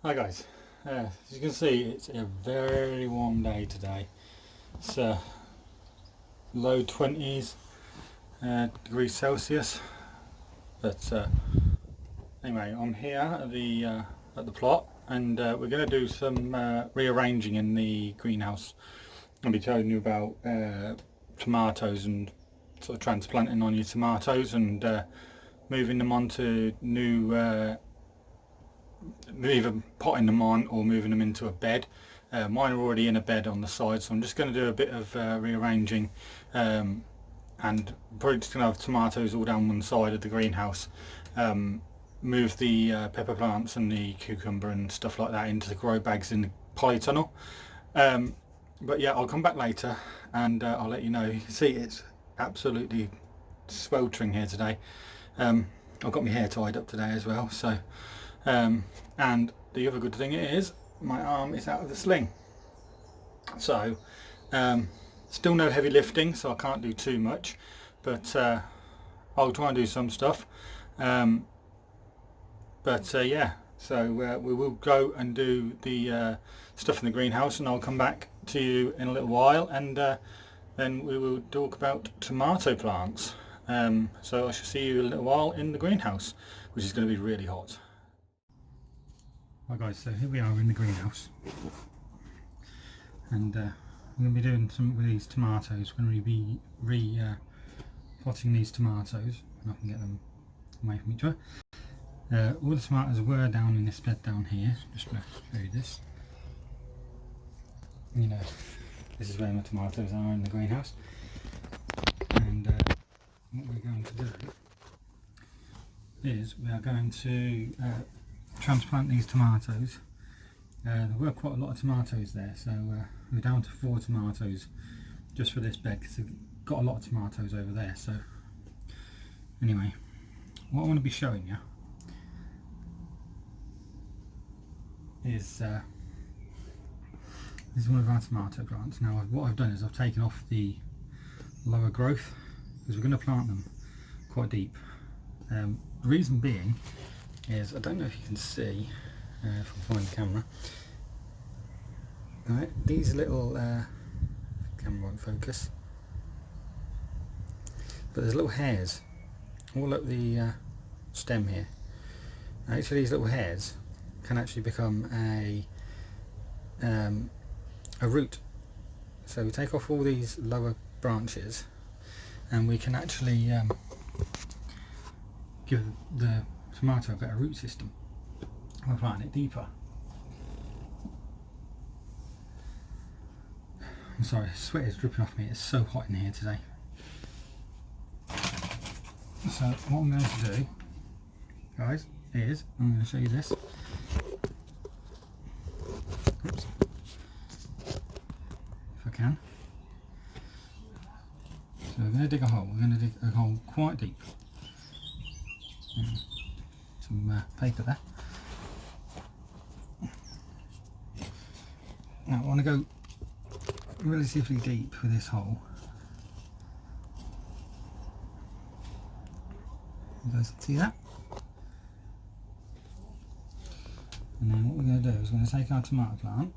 Hi guys, as you can see it's a very warm day today. It's low 20s degrees Celsius, but anyway, I'm here at the plot, and we're going to do some rearranging in the greenhouse. I'll be telling you about tomatoes and sort of transplanting on your tomatoes and moving them onto new either potting them on or moving them into a bed. Mine are already in a bed on the side, so I'm just going to do a bit of rearranging, and probably just going to have tomatoes all down one side of the greenhouse, move the pepper plants and the cucumber and stuff like that into the grow bags in the polytunnel. But yeah, I'll come back later and I'll let you know. You can see it's absolutely sweltering here today. I've got my hair tied up today as well, so and the other good thing is my arm is out of the sling, so still no heavy lifting, so I can't do too much, but I'll try and do some stuff. Yeah, so we will go and do the stuff in the greenhouse, and I'll come back to you in a little while, and then we will talk about tomato plants. So I shall see you in a little while in the greenhouse, which is going to be really hot. Right guys, so here we are in the greenhouse, and we're going to be doing some with these tomatoes. We're going to be potting these tomatoes, and I can get them away from each other. All the tomatoes were down in this bed down here. Just to show you this. You know, this is where my tomatoes are in the greenhouse, and what we're going to do is we are going to transplant these tomatoes. There were quite a lot of tomatoes there, so we're down to 4 tomatoes just for this bed, because we've got a lot of tomatoes over there. So anyway, what I want to be showing you is this is one of our tomato plants. Now what I've done is I've taken off the lower growth, because we're going to plant them quite deep. The reason being is, I don't know if you can see, if I can find the camera. Right, these little camera won't focus, but there's little hairs all up the stem here. Now, each of these little hairs can actually become a root. So we take off all these lower branches, and we can actually give the tomato a better root system. We're planting it deeper. I'm sorry, sweat is dripping off me. It's so hot in here today. So what I'm going to do, guys, is I'm going to show you this. Oops. If I can. So we're going to dig a hole. We're going to dig a hole quite deep. Some paper there. Now I want to go relatively deep with this hole. You guys can see that? And then what we're going to do is we're going to take our tomato plant.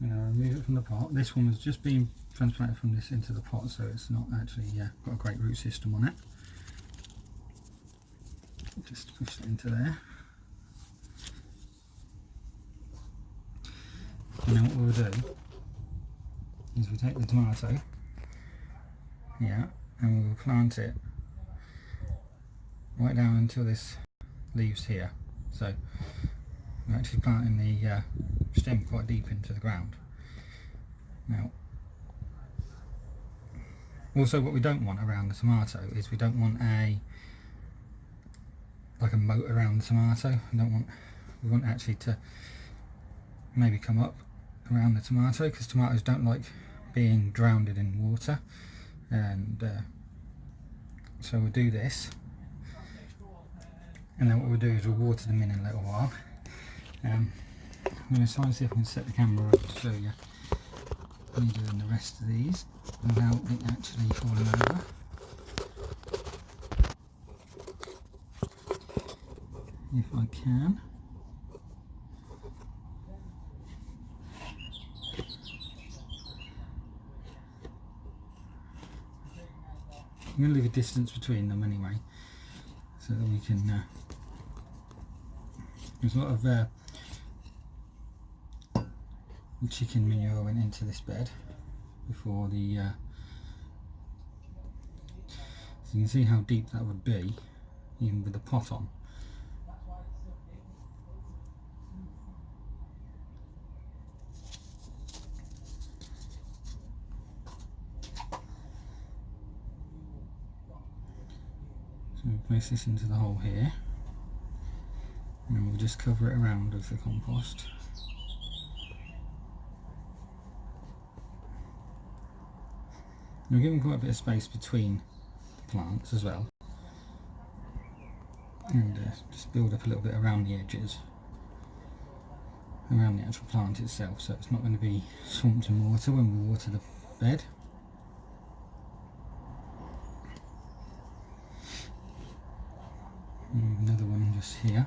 We're going to remove it from the pot. This one has just been transplanted from this into the pot, so it's not actually got a great root system on it. Just push it into there, and then what we'll do is we take the tomato here and we'll plant it right down until this leaves here. So we're actually planting the stem quite deep into the ground. Now, also what we don't want around the tomato is we don't want like a moat around the tomato. We want actually to maybe come up around the tomato, because tomatoes don't like being drowned in water, and so we'll do this, and then what we'll do is we'll water them in a little while. I'm going to try and see if I can set the camera up to show you me doing the rest of these without it actually falling over. if I can. I'm going to leave a distance between them anyway, so that we can. There's a lot of chicken manure went into this bed before the. So you can see how deep that would be, even with the pot on. So we'll place this into the hole here, and we'll just cover it around with the compost. We're giving quite a bit of space between the plants as well, and just build up a little bit around the edges, around the actual plant itself, so it's not going to be swamped in water when we water the bed. And another one just here.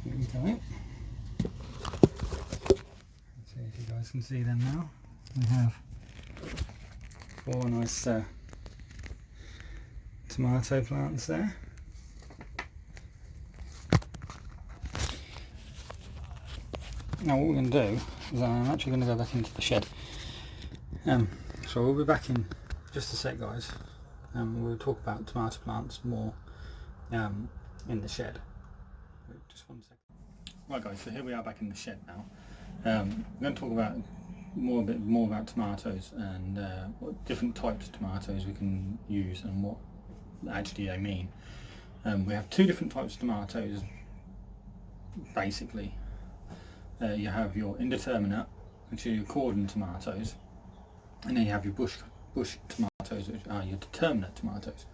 Here we go. So as you guys can see then now, we have 4 nice tomato plants there. Now what we're going to do is I'm actually going to go back into the shed. So we'll be back in just a sec, guys. We'll talk about tomato plants more in the shed. Just 1 second. Right guys, so here we are back in the shed now. We're going to talk about a bit more about tomatoes and what different types of tomatoes we can use and what actually they mean. We have 2 different types of tomatoes basically. You have your indeterminate, which are your cordon tomatoes, and then you have your bush tomatoes, which are your determinate tomatoes.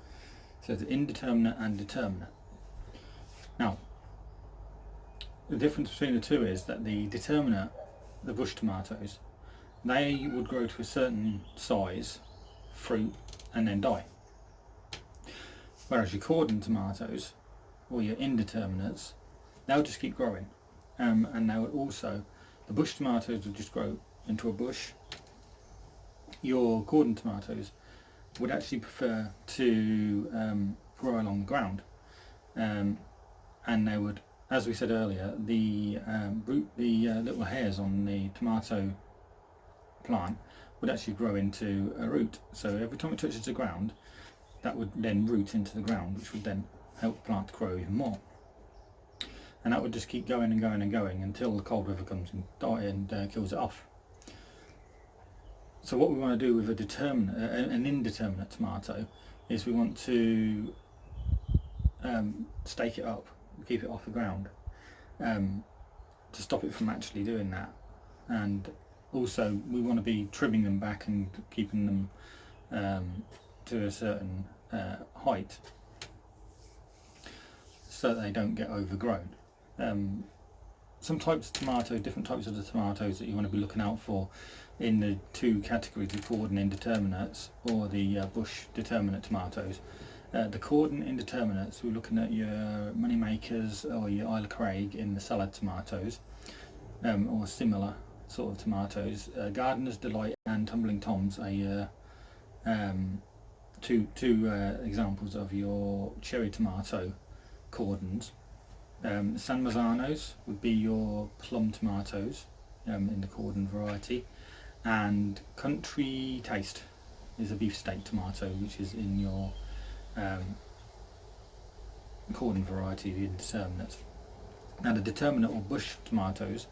So the indeterminate and determinate. Now, the difference between the 2 is that the determinate, the bush tomatoes, they would grow to a certain size, fruit, and then die. Whereas your cordon tomatoes, or your indeterminates, they'll just keep growing. And they would also, the bush tomatoes would just grow into a bush. Your cordon tomatoes would actually prefer to grow along the ground, and they would, as we said earlier, the little hairs on the tomato plant would actually grow into a root. So every time it touches the ground, that would then root into the ground, which would then help the plant to grow even more. And that would just keep going and going and going until the cold weather comes and kills it off. So what we want to do with an indeterminate tomato is we want to stake it up, keep it off the ground, to stop it from actually doing that. And also we want to be trimming them back and keeping them to a certain height so that they don't get overgrown. Some types of tomato, different types of the tomatoes that you want to be looking out for in the 2 categories of cordon indeterminates or the bush determinate tomatoes. The cordon indeterminates, we're looking at your moneymakers or your Isle of Craig in the salad tomatoes, or similar sort of tomatoes. Gardener's Delight and Tumbling Toms are your two examples of your cherry tomato cordons. San Mazzanos would be your plum tomatoes in the cordon variety, and Country Taste is a beefsteak tomato, which is in your cordon variety, the indeterminate. Now the determinate or bush tomatoes,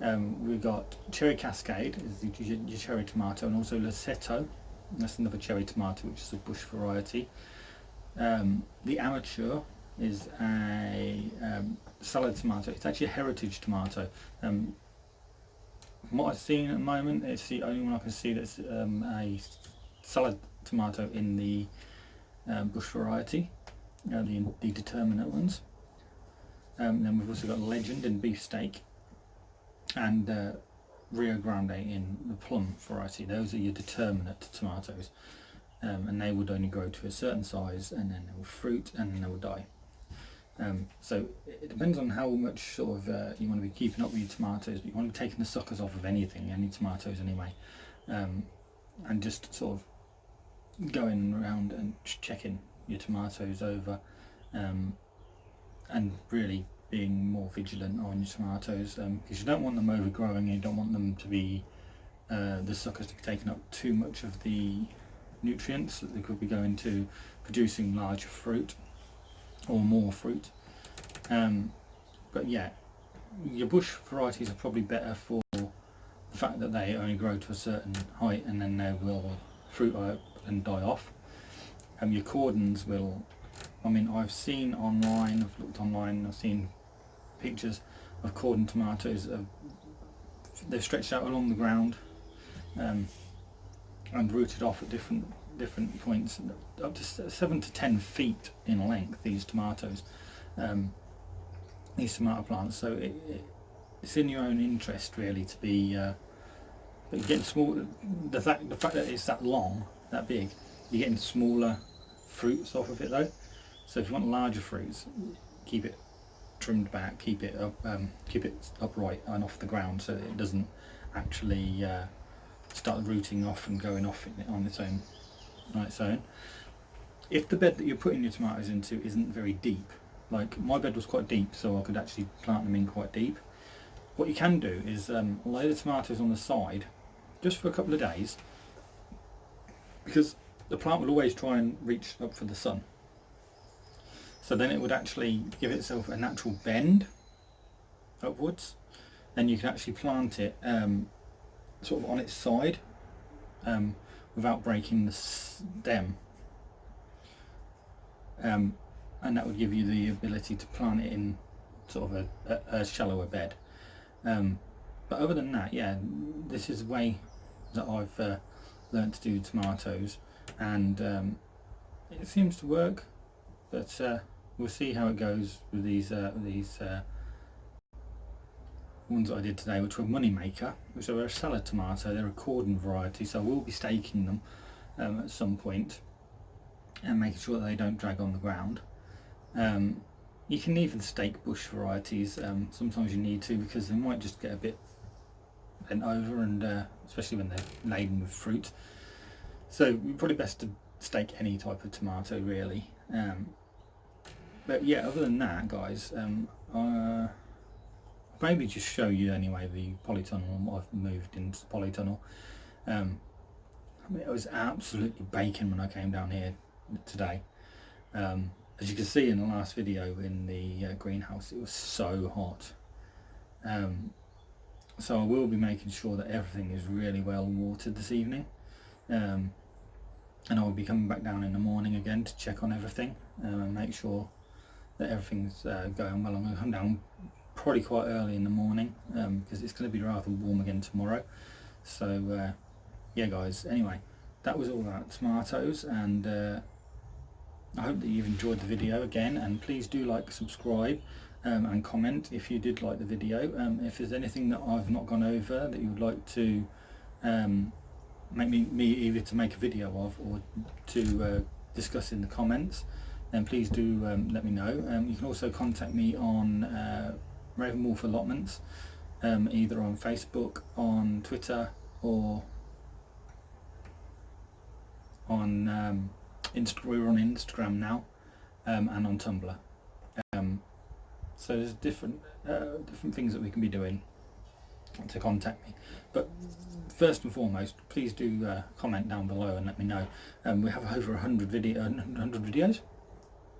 we've got Cherry Cascade is your cherry tomato, and also Lassetto, that's another cherry tomato which is a bush variety. The Amateur is a salad tomato. It's actually a heritage tomato. From what I've seen at the moment, it's the only one I can see that's a salad tomato in the bush variety, the determinate ones. Then we've also got Legend in beefsteak, and Rio Grande in the plum variety. Those are your determinate tomatoes, and they would only grow to a certain size, and then they will fruit, and then they will die. So it depends on how much sort of you want to be keeping up with your tomatoes, but you want to be taking the suckers off of anything, any tomatoes anyway, and just sort of going around and checking your tomatoes over, and really being more vigilant on your tomatoes, because you don't want them overgrowing, and you don't want them to be the suckers to be taking up too much of the nutrients that they could be going to producing larger fruit or more fruit. But yeah, your bush varieties are probably better for the fact that they only grow to a certain height and then they will fruit up and die off. Your cordons will, I mean, I've seen online, I've looked online, I've seen pictures of cordon tomatoes. They're stretched out along the ground and rooted off at different points, up to 7 to 10 feet in length. These tomatoes, these tomato plants. So it's in your own interest really to be getting small. The fact that it's that long, that big, you're getting smaller fruits off of it though. So if you want larger fruits, keep it trimmed back, keep it upright and off the ground, so that it doesn't actually start rooting off and going off on its own. If the bed that you're putting your tomatoes into isn't very deep, like my bed was quite deep, so I could actually plant them in quite deep. What you can do is lay the tomatoes on the side just for a couple of days, because the plant will always try and reach up for the sun. So then it would actually give itself a natural bend upwards, and you can actually plant it sort of on its side without breaking the stem, and that would give you the ability to plant it in sort of a shallower bed. But other than that, yeah, this is the way that I've learned to do tomatoes, and it seems to work, but we'll see how it goes with these ones that I did today, which were Moneymaker, which are a salad tomato. They're a cordon variety, so I will be staking them at some point and making sure that they don't drag on the ground. You can even stake bush varieties. Sometimes you need to, because they might just get a bit bent over, and especially when they're laden with fruit. So probably best to stake any type of tomato really. But yeah, other than that, guys, maybe just show you anyway the polytunnel and what I've moved into the polytunnel. I mean, it was absolutely baking when I came down here today. As you can see in the last video in the greenhouse, it was so hot. So I will be making sure that everything is really well watered this evening, and I will be coming back down in the morning again to check on everything and make sure that everything's going well. I'm going to come down probably quite early in the morning because it's going to be rather warm again tomorrow. So yeah guys, anyway, that was all about tomatoes, and I hope that you've enjoyed the video again, and please do like, subscribe and comment if you did like the video. If there's anything that I've not gone over that you would like to make me either to make a video of or to discuss in the comments, then please do let me know. You can also contact me on Ravenwolf Allotments, either on Facebook, on Twitter, or on we're on Instagram now, and on Tumblr. So there's different things that we can be doing to contact me. But first and foremost, please do comment down below and let me know. We have over 100 videos.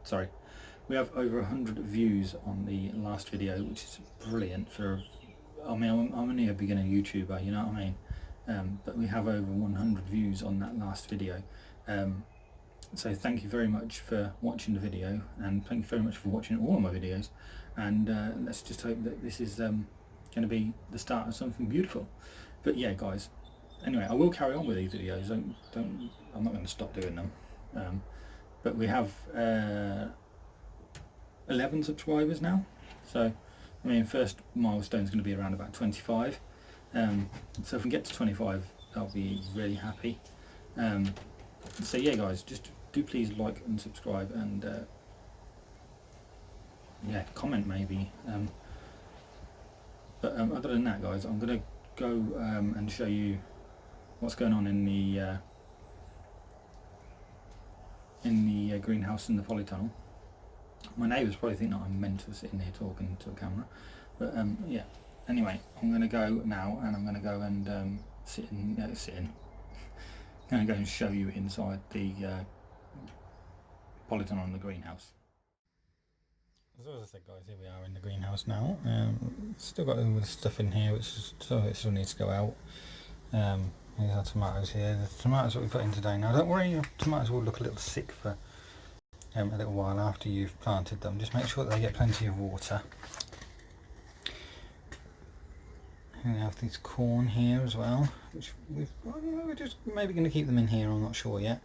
Sorry, we have over 100 views on the last video, which is brilliant for. I mean, I'm only a beginner YouTuber, you know what I mean. But we have over 100 views on that last video, So thank you very much for watching the video, and thank you very much for watching all of my videos, and let's just hope that this is going to be the start of something beautiful. But yeah guys, anyway, I will carry on with these videos. I'm not going to stop doing them. But we have 11 subscribers now, so I mean first milestone is going to be around about 25. So if we get to 25, I'll be really happy. So yeah guys, just do please like and subscribe, and yeah, comment maybe. But other than that guys, I'm going to go and show you what's going on in the greenhouse and the polytunnel. My neighbours probably think that I'm mental sitting here talking to a camera, but yeah, anyway, I'm going to go now, and I'm going to go and sit in. I'm going to go and show you inside the polytunnel and the greenhouse. So as I said guys, here we are in the greenhouse now. Still got all the stuff in here which still needs to go out. Here's our tomatoes here. The tomatoes that we put in today. Now don't worry, your tomatoes will look a little sick for a little while after you've planted them. Just make sure that they get plenty of water. And we have this corn here as well, which we're just maybe going to keep them in here, I'm not sure yet.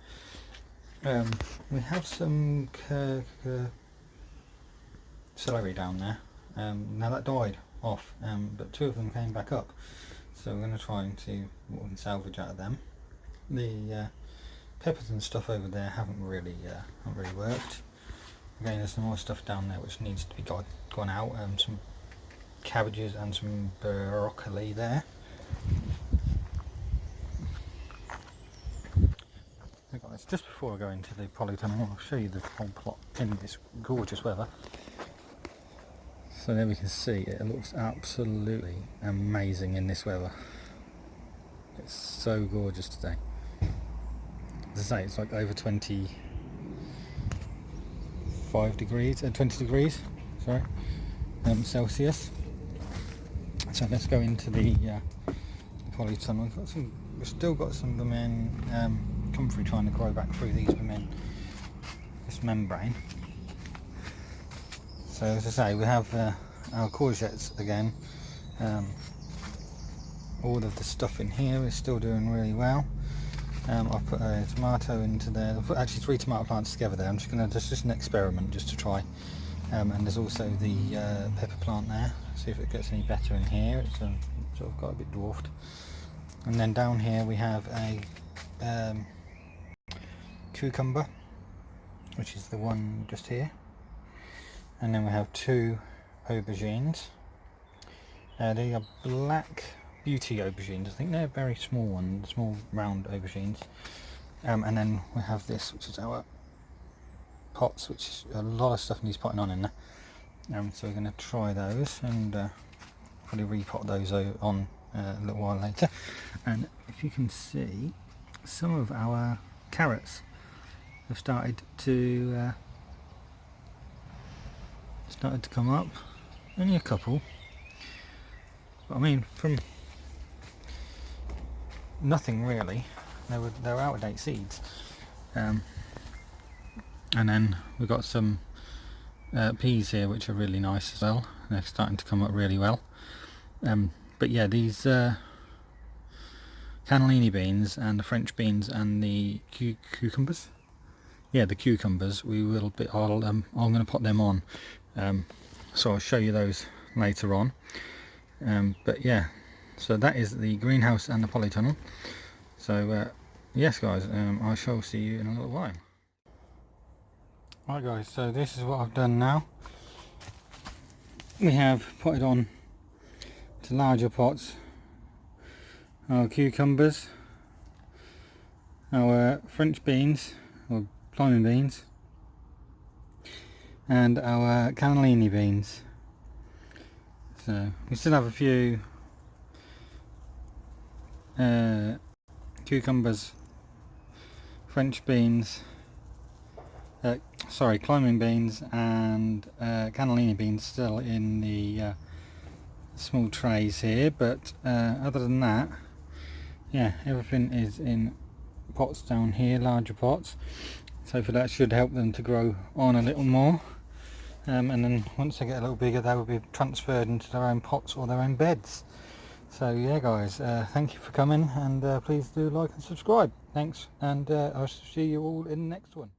We have some celery down there. Now that died off, but 2 of them came back up, so we're going to try and see what we can salvage out of them. The peppers and stuff over there haven't really worked. Again, there's some more stuff down there which needs to be gone out. Some cabbages and some broccoli there. So guys, just before I go into the polytunnel, I'll show you the whole plot in this gorgeous weather. So there we can see it looks absolutely amazing in this weather. It's so gorgeous today. As I say, it's like over 25 degrees, 20 degrees, sorry, Celsius. So let's go into the polytunnel. We've still got some comfrey trying to grow back through this membrane. So as I say, we have our courgettes again. All of the stuff in here is still doing really well. I've put a tomato into there. I've put actually 3 tomato plants together there. I'm just going to just an experiment just to try. And there's also the pepper plant there. See if it gets any better in here. It's sort of got a bit dwarfed. And then down here we have a cucumber, which is the one just here. And then we have 2 aubergines. They are black beauty aubergines. I think they're very small ones, small round aubergines. And then we have this, which is our pots, which a lot of stuff needs potting on in there. So we're going to try those and probably repot those on a little while later. And if you can see, some of our carrots have started to come up. Only a couple, but I mean from nothing really. They're out of date seeds. And then we've got some peas here which are really nice as well. They're starting to come up really well. But yeah, these cannellini beans and the French beans and the cucumbers. Yeah, the cucumbers. I'm going to put them on. So I'll show you those later on. But yeah, so that is the greenhouse and the polytunnel. So yes guys, I shall see you in a little while. Right guys, so this is what I've done now. We have potted on to larger pots our cucumbers, our French beans or climbing beans, and our cannellini beans. So we still have a few cucumbers, French beans, climbing beans and cannellini beans still in the small trays here, but other than that, yeah, everything is in pots down here, larger pots. So hopefully that should help them to grow on a little more. And then once they get a little bigger, they will be transferred into their own pots or their own beds. So yeah guys, thank you for coming, and please do like and subscribe. Thanks, and I'll see you all in the next one.